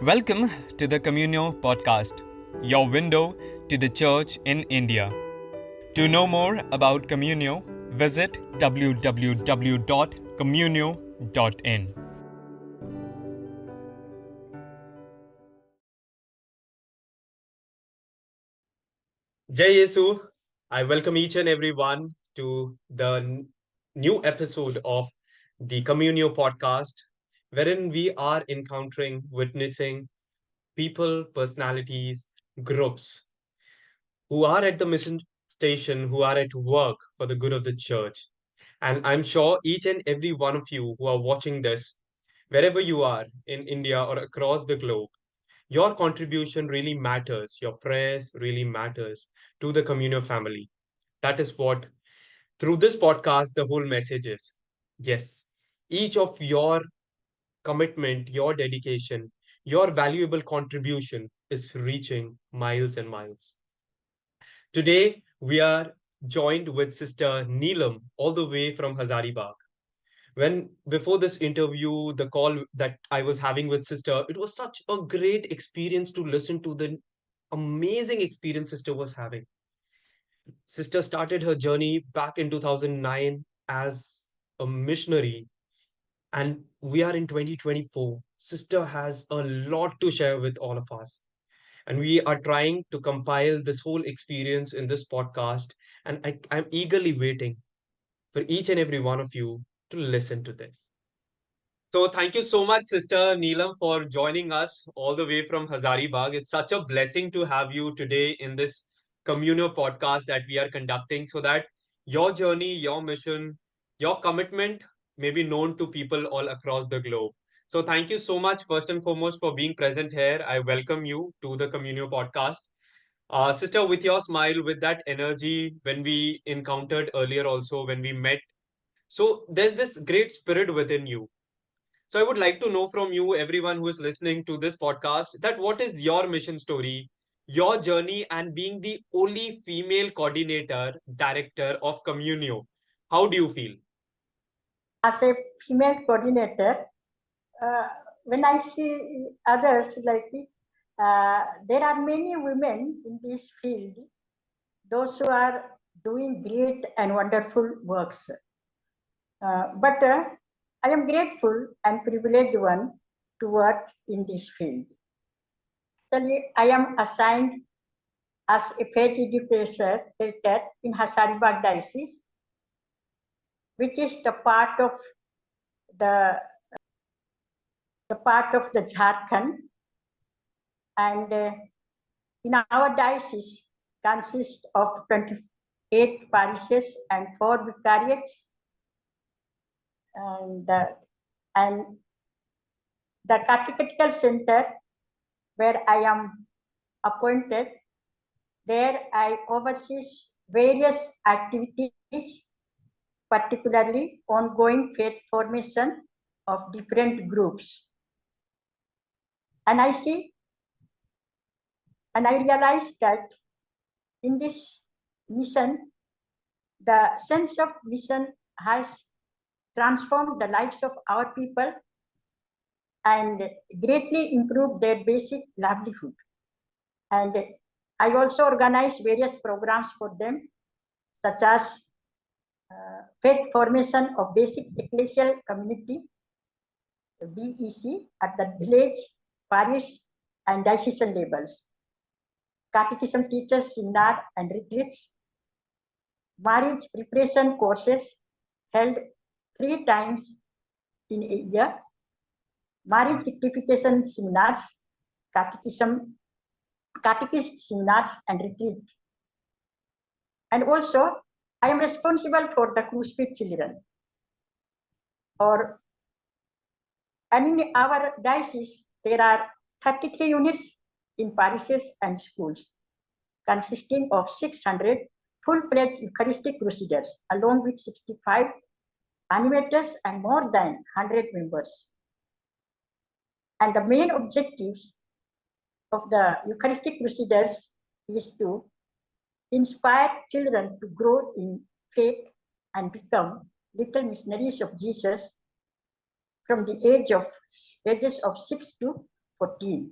Welcome to the Communio podcast, your window to the church in India. To know more about Communio, visit www.communio.in. Jai Yesu, I welcome each and everyone to the new episode of the Communio podcast, wherein we are encountering, witnessing people, personalities, groups who are at the mission station, who are at work for the good of the church. And I'm sure each and every one of you who are watching this, wherever you are in India or across the globe, your contribution really matters. Your prayers really matters to the Communio family. That is what, through this podcast, the whole message is. Yes, each of your commitment, your dedication, your valuable contribution is reaching miles and miles. Today, we are joined with Sister Neelam, all the way from Hazaribagh. When before this interview, the call that I was having with Sister, it was such a great experience to listen to the amazing experience Sister was having. Sister started her journey back in 2009 as a missionary, and we are in 2024. Sister has a lot to share with all of us, and we are trying to compile this whole experience in this podcast. And I'm eagerly waiting for each and every one of you to listen to this. So thank you so much, Sister Neelam, for joining us all the way from Hazaribagh. It's such a blessing to have you today in this Communio podcast that we are conducting so that your journey, your mission, your commitment may be known to people all across the globe. So thank you so much, first and foremost, for being present here. I welcome you to the Communio podcast. Sister, with your smile, with that energy, when we encountered earlier also, when we met, so there's this great spirit within you. So I would like to know from you, everyone who is listening to this podcast, that what is your mission story, your journey, and being the only female coordinator, director of Communio. How do you feel? As a female coordinator, uh, when I see others like it, there are many women in this field, those who are doing great and wonderful works. But I am grateful and privileged one to work in this field. Actually, I am assigned as a faith educator in Hazaribagh Diocese, which is the the part of the Jharkhand, and in our diocese consists of 28 parishes and 4 vicariates, and the catechetical center where I am appointed, there I oversee various activities, particularly ongoing faith formation of different groups. And I see and I realized that in this mission, the sense of mission has transformed the lives of our people and greatly improved their basic livelihood. And I also organize various programs for them, such as faith formation of basic ecclesial community, BEC, at the village, parish, and diocesan levels, catechism teachers seminar and retreats, marriage preparation courses held 3 times in a year, marriage rectification seminars, catechist seminars and retreat. And also, I am responsible for the crucified children. And in our diocese, there are 33 units in parishes and schools, consisting of 600 full-fledged Eucharistic crusaders, along with 65 animators and more than 100 members. And the main objectives of the Eucharistic crusaders is to inspire children to grow in faith and become little missionaries of Jesus from the ages of 6 to 14.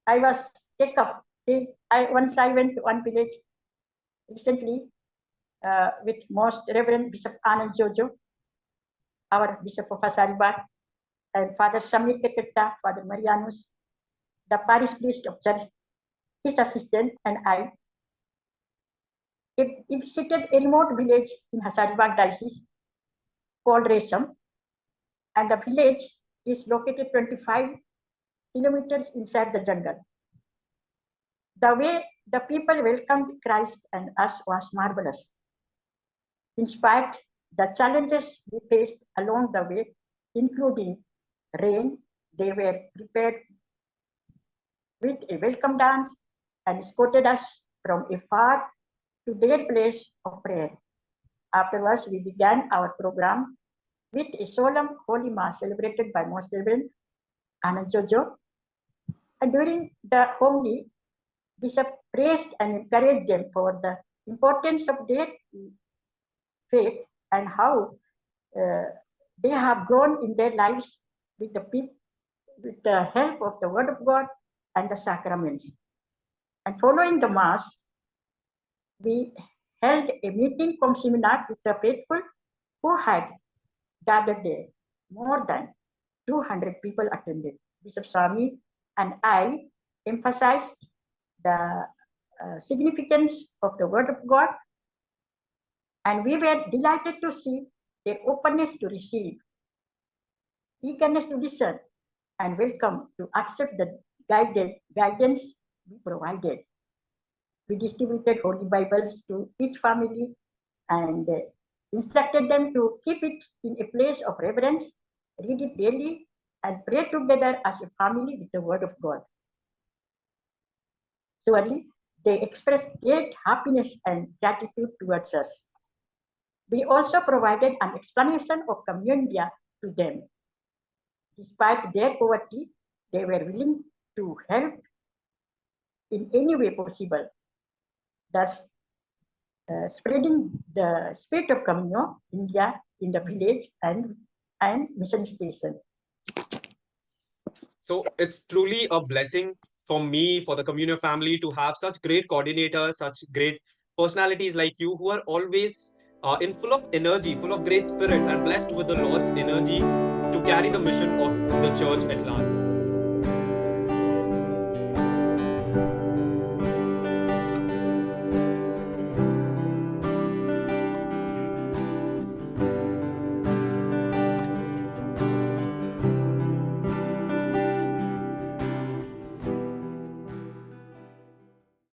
I was take up. Once I went to one village recently with Most Reverend Bishop Anand Jojo, our Bishop of Hazaribagh, and Father Samir Ketetta, Father Marianus, the parish priest of church, his assistant, and I. He visited a remote village in Hazaribagh Diocese called Resham, and the village is located 25 kilometers inside the jungle. The way the people welcomed Christ and us was marvelous. In spite the challenges we faced along the way, including rain, they were prepared with a welcome dance and escorted us from afar to their place of prayer. Afterwards, we began our program with a solemn Holy Mass celebrated by Most Reverend Anand Jojo. And during the homily, Bishop praised and encouraged them for the importance of their faith and how they have grown in their lives with the help of the Word of God and the sacraments. And following the Mass, we held a meeting from seminar with the faithful who had gathered there. More than 200 people attended. Bishop Swami and I emphasized the significance of the Word of God, and we were delighted to see their openness to receive, eagerness to listen, and welcome to accept the guidance we provided. We distributed Holy Bibles to each family and instructed them to keep it in a place of reverence, read it daily, and pray together as a family with the Word of God. Surely, they expressed great happiness and gratitude towards us. We also provided an explanation of Communio to them. Despite their poverty, they were willing to help in any way possible, thus spreading the spirit of Communio India in the village and mission station. So it's truly a blessing for me, for the Communio family, to have such great coordinators, such great personalities like you, who are always in full of energy, full of great spirit, and blessed with the Lord's energy to carry the mission of the church at large.